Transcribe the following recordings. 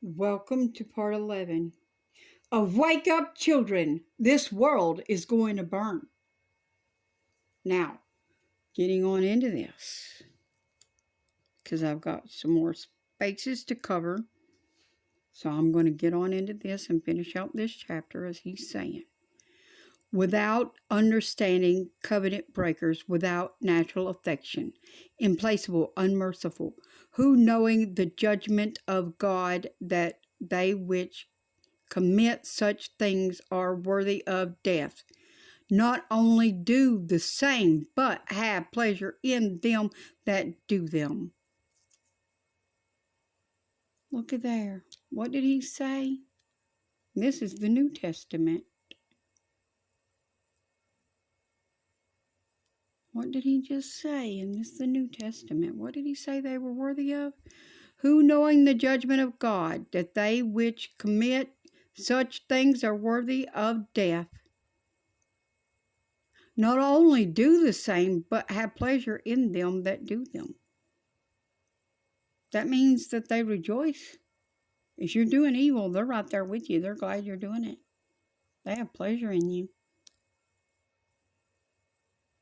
Welcome to part 11 of Wake Up Children. This world is going to burn. Now, getting on into this, because I've got some more spaces to cover. So I'm going to get on into this and finish out this chapter as he's saying. Without understanding, covenant breakers, without natural affection, implacable, unmerciful, who knowing the judgment of God that they which commit such things are worthy of death, not only do the same, but have pleasure in them that do them. Look at there. What did he say? This is the New Testament. What did he just say? And this is the New Testament. What did he say they were worthy of? Who knowing the judgment of God, that they which commit such things are worthy of death, not only do the same, but have pleasure in them that do them. That means that they rejoice. If you're doing evil, they're right there with you. They're glad you're doing it. They have pleasure in you.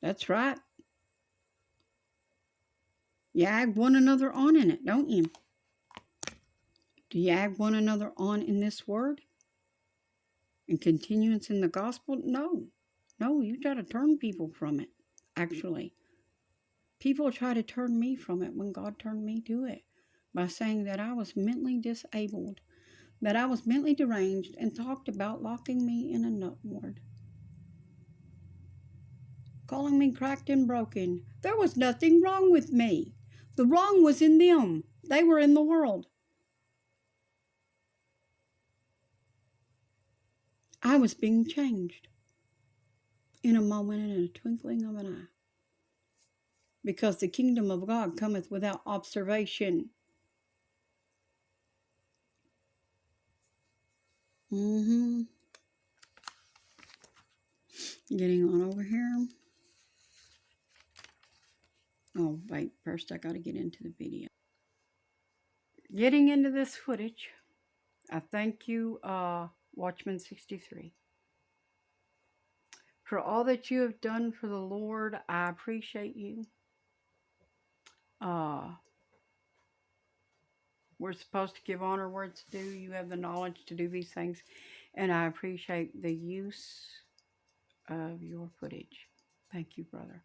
That's right. You ag one another on in it, don't you? Do you ag one another on in this word? And continuance in the gospel? No. No, you try to turn people from it, actually. People try to turn me from it when God turned me to it by saying that I was mentally disabled, that I was mentally deranged, and talked about locking me in a nut ward. Calling me cracked and broken. There was nothing wrong with me. The wrong was in them. They were in the world. I was being changed in a moment and in a twinkling of an eye. Because the kingdom of God cometh without observation. Getting on over here. Oh, wait. First, I got to get into the video. Getting into this footage. I thank you, Watchman 63. For all that you have done for the Lord, I appreciate you. We're supposed to give honor where it's due. You have the knowledge to do these things. And I appreciate the use of your footage. Thank you, brother.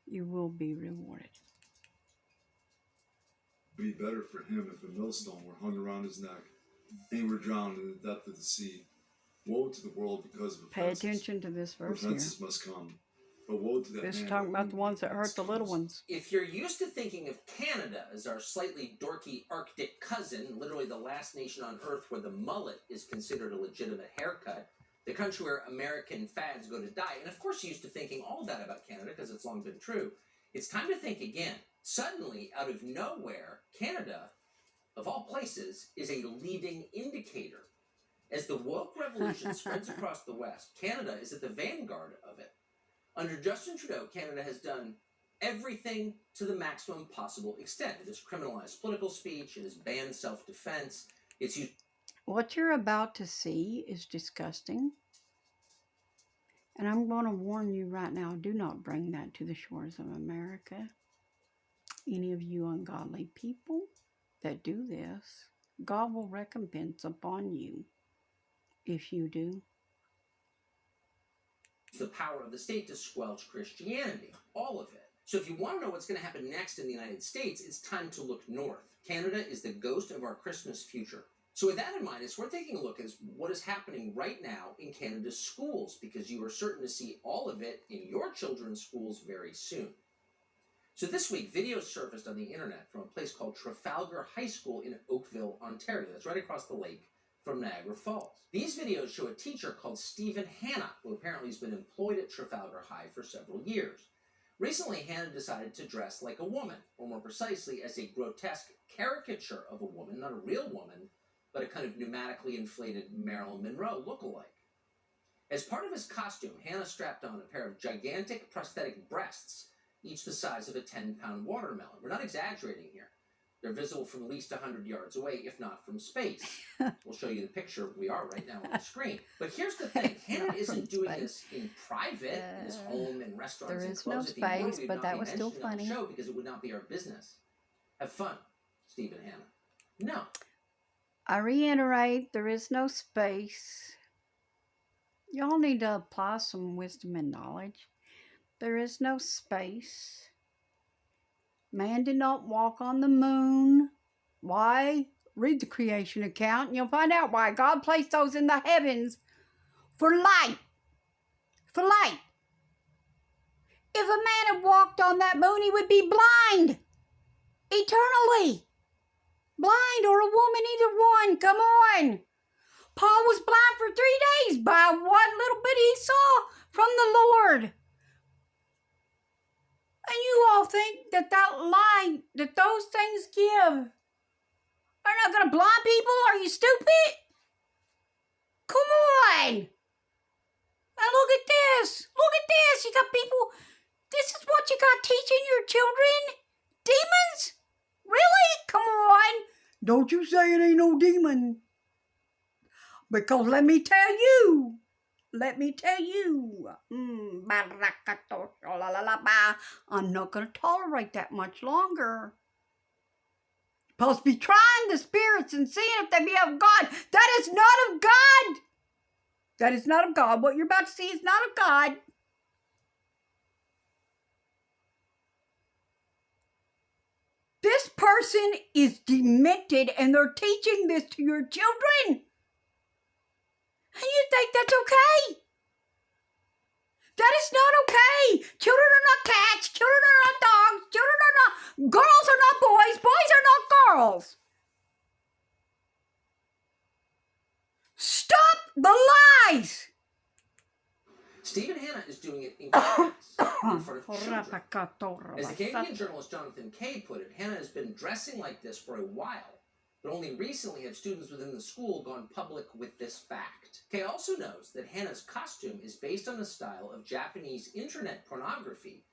You will be rewarded. Be better for him if a millstone were hung around his neck and he were drowned in the depth of the sea. Woe to the world because of offenses. Pay attention to this verse here. Offenses must come. But woe to that This is man talking about the ones that hurt the little ones. If you're used to thinking of Canada as our slightly dorky Arctic cousin, literally the last nation on earth where the mullet is considered a legitimate haircut, the country where American fads go to die, and of course you're used to thinking all that about Canada because it's long been true, it's time to think again. Suddenly, out of nowhere, Canada, of all places, is a leading indicator. As the woke revolution spreads across the West, Canada is at the vanguard of it. Under Justin Trudeau, Canada has done everything to the maximum possible extent. It has criminalized political speech, it has banned self-defense, it's used... What you're about to see is disgusting. And I'm going to warn you right now, do not bring that to the shores of America. Any of you ungodly people that do this, God will recompense upon you if you do. The power of the state to squelch Christianity, all of it. So if you want to know what's going to happen next in the United States, it's time to look north. Canada is the ghost of our Christmas future. So with that in mind, it's worth taking a look at what is happening right now in Canada's schools, because you are certain to see all of it in your children's schools very soon. So this week, videos surfaced on the internet from a place called Trafalgar High School in Oakville, Ontario. That's right across the lake from Niagara Falls. These videos show a teacher called Stephen Hanna, who apparently has been employed at Trafalgar High for several years. Recently, Hanna decided to dress like a woman, or more precisely, as a grotesque caricature of a woman, not a real woman, but a kind of pneumatically inflated Marilyn Monroe look-alike. As part of his costume, Hanna strapped on a pair of gigantic prosthetic breasts, each the size of a 10-pound watermelon. We're not exaggerating here. They're visible from at least 100 yards away, if not from space. We'll show you the picture we are right now on the screen. But here's the thing. Hannah isn't doing this in private, in his home, in restaurants and clubs. There is no space, but that was still funny. On the show because it would not be our business. Have fun, Steve and Hannah. No. I reiterate, there is no space. Y'all need to apply some wisdom and knowledge. There is no space. Man did not walk on the moon. Why? Read the creation account and you'll find out why. God placed those in the heavens for light. For light. If a man had walked on that moon, he would be blind. Eternally. Blind or a woman, either one. Come on. Paul was blind for 3 days by what little bit he saw from the Lord. And you all think that light that those things give are not going to blind people? Are you stupid? Come on. Now look at this. Look at this. You got people. This is what you got teaching your children? Demons? Really? Come on. Don't you say it ain't no demon. Because let me tell you. I'm not going to tolerate that much longer. Supposed to be trying the spirits and seeing if they be of God. That is not of God. That is not of God. What you're about to see is not of God. This person is demented and they're teaching this to your children. And you think that's okay? That is not okay. Children are not cats. Children are not dogs. Children are not... Girls are not boys. Boys are not girls. Stop the lies. Steve and Hannah is doing it in class, in front of children. As the Canadian journalist Jonathan Kay put it, Hannah has been dressing like this for a while. But only recently have students within the school gone public with this fact. Kay also knows that Hannah's costume is based on the style of Japanese internet pornography,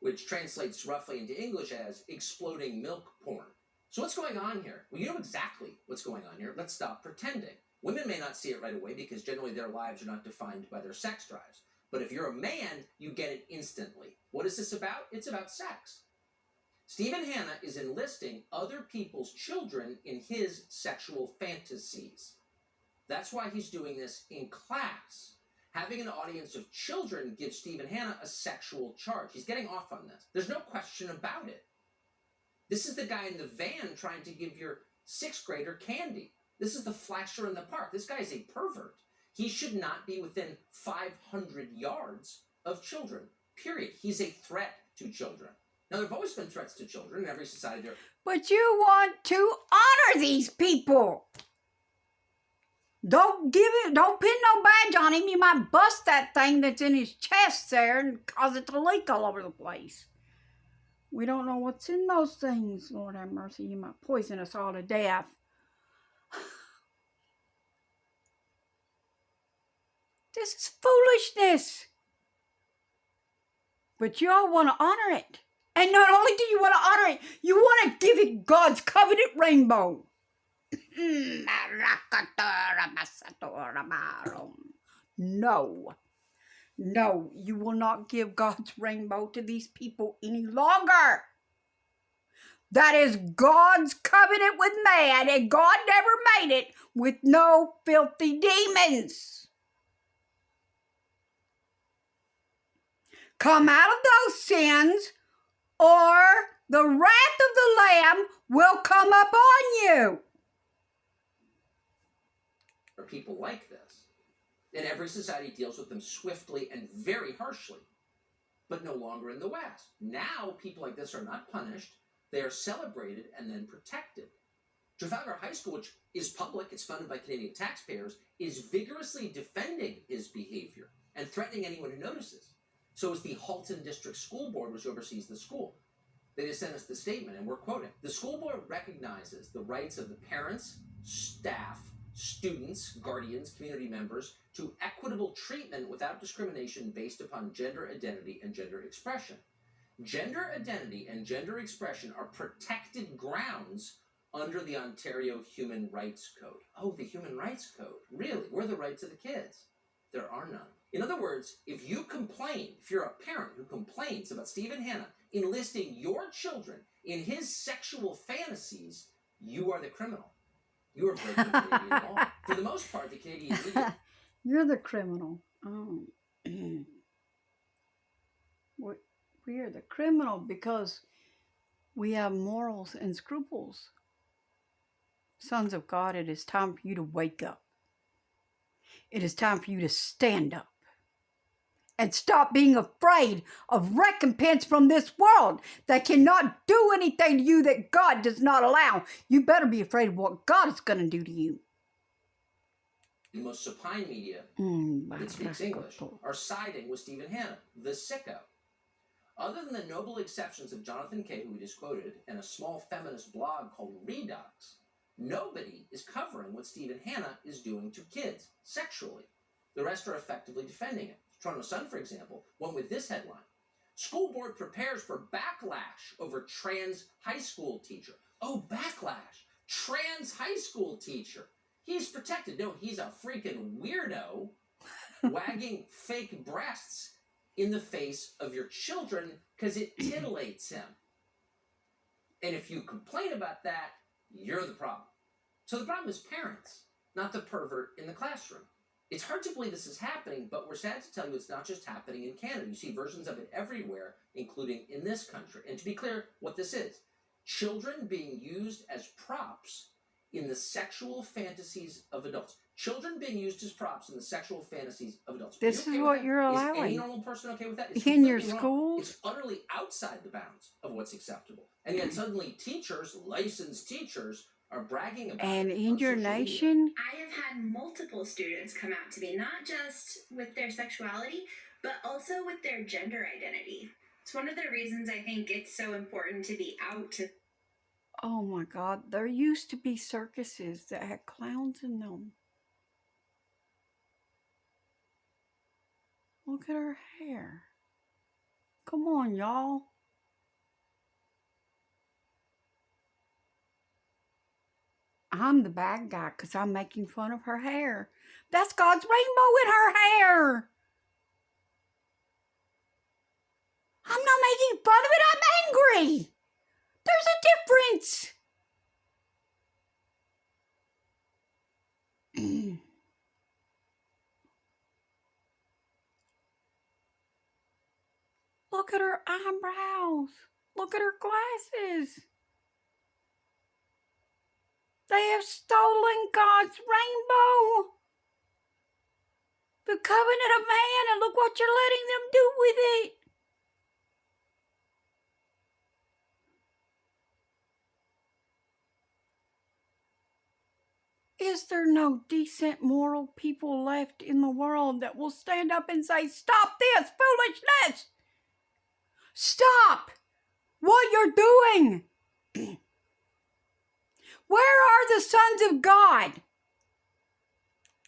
which translates roughly into English as exploding milk porn. So what's going on here? Well, you know exactly what's going on here. Let's stop pretending. Women may not see it right away because generally their lives are not defined by their sex drives. But if you're a man, you get it instantly. What is this about? It's about sex. Stephen Hannah is enlisting other people's children in his sexual fantasies. That's why he's doing this in class. Having an audience of children gives Stephen Hannah a sexual charge. He's getting off on this. There's no question about it. This is the guy in the van trying to give your 6th grader candy. This is the flasher in the park. This guy is a pervert. He should not be within 500 yards of children, period. He's a threat to children. Now, there have always been threats to children in every society. But you want to honor these people. Don't pin no badge on him. You might bust that thing that's in his chest there and cause it to leak all over the place. We don't know what's in those things. Lord have mercy. You might poison us all to death. This is foolishness. But you all want to honor it. And not only do you want to honor it, you want to give it God's covenant rainbow. No. No, you will not give God's rainbow to these people any longer. That is God's covenant with man, and God never made it with no filthy demons. Come out of those sins, or the wrath of the Lamb will come up on you. There are people like this, and every society deals with them swiftly and very harshly, but no longer in the West. Now, people like this are not punished. They are celebrated and then protected. Trafalgar High School, which is public, it's funded by Canadian taxpayers, is vigorously defending his behavior and threatening anyone who notices. So is the Halton District School Board, which oversees the school. They just sent us the statement, and we're quoting. The school board recognizes the rights of the parents, staff, students, guardians, community members to equitable treatment without discrimination based upon gender identity and gender expression. Gender identity and gender expression are protected grounds under the Ontario Human Rights Code. Oh, the Human Rights Code. Really? Where are the rights of the kids? There are none. In other words, if you complain, if you're a parent who complains about Stephen Hanna enlisting your children in his sexual fantasies, you are the criminal. You are breaking Canadian law. For the most part, the Canadian media... You're the criminal. Oh. We are the criminal because we have morals and scruples. Sons of God, it is time for you to wake up. It is time for you to stand up and stop being afraid of recompense from this world that cannot do anything to you that God does not allow. You better be afraid of what God is going to do to you. The most supine media that speaks English are siding with Stephen Hanna, the sicko. Other than the noble exceptions of Jonathan Kay, who we just quoted, and a small feminist blog called Redux, nobody is covering what Stephen Hanna is doing to kids sexually. The rest are effectively defending it. Toronto Sun, for example, went with this headline: School board prepares for backlash over trans high school teacher. Oh, backlash. Trans high school teacher. He's protected. No, he's a freaking weirdo wagging fake breasts in the face of your children because it titillates him. And if you complain about that, you're the problem. So the problem is parents, not the pervert in the classroom. It's hard to believe this is happening, but we're sad to tell you it's not just happening in Canada. You see versions of it everywhere, including in this country. And to be clear, what this is: children being used as props in the sexual fantasies of adults. Children being used as props in the sexual fantasies of adults. This is what you're allowing. Is any normal person okay with that? It's in your wrong. schools? It's utterly outside the bounds of what's acceptable. And yet suddenly teachers, licensed teachers, are bragging about and it in your nation. I have had multiple students come out to me, not just with their sexuality, but also with their gender identity. It's one of the reasons I think it's so important to be out to... Oh my God, there used to be circuses that had clowns in them. Look at her hair. Come on, y'all. I'm the bad guy because I'm making fun of her hair. That's God's rainbow in her hair. I'm not making fun of it. I'm angry. There's a difference. Look at her eyebrows. Look at her glasses. They have stolen God's rainbow, the covenant of man, and look what you're letting them do with it. Is there no decent, moral people left in the world that will stand up and say, stop this foolishness? Stop what you're doing. Where are the sons of God?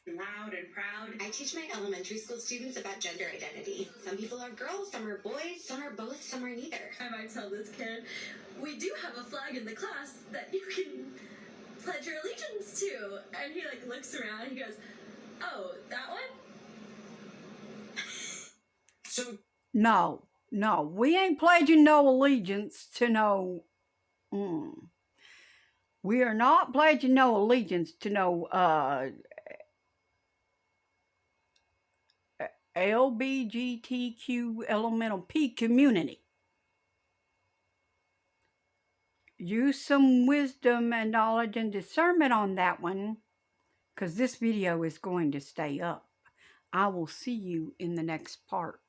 Loud and proud. I teach my elementary school students about gender identity. Some people are girls, some are boys, some are both, some are neither. I might tell this kid, we do have a flag in the class that you can pledge your allegiance to. And he looks around and he goes, oh, that one? So No, we ain't pledging no allegiance to no... We are not pledging no allegiance to no LBGTQ elemental P community. Use some wisdom and knowledge and discernment on that one, because this video is going to stay up. I will see you in the next part.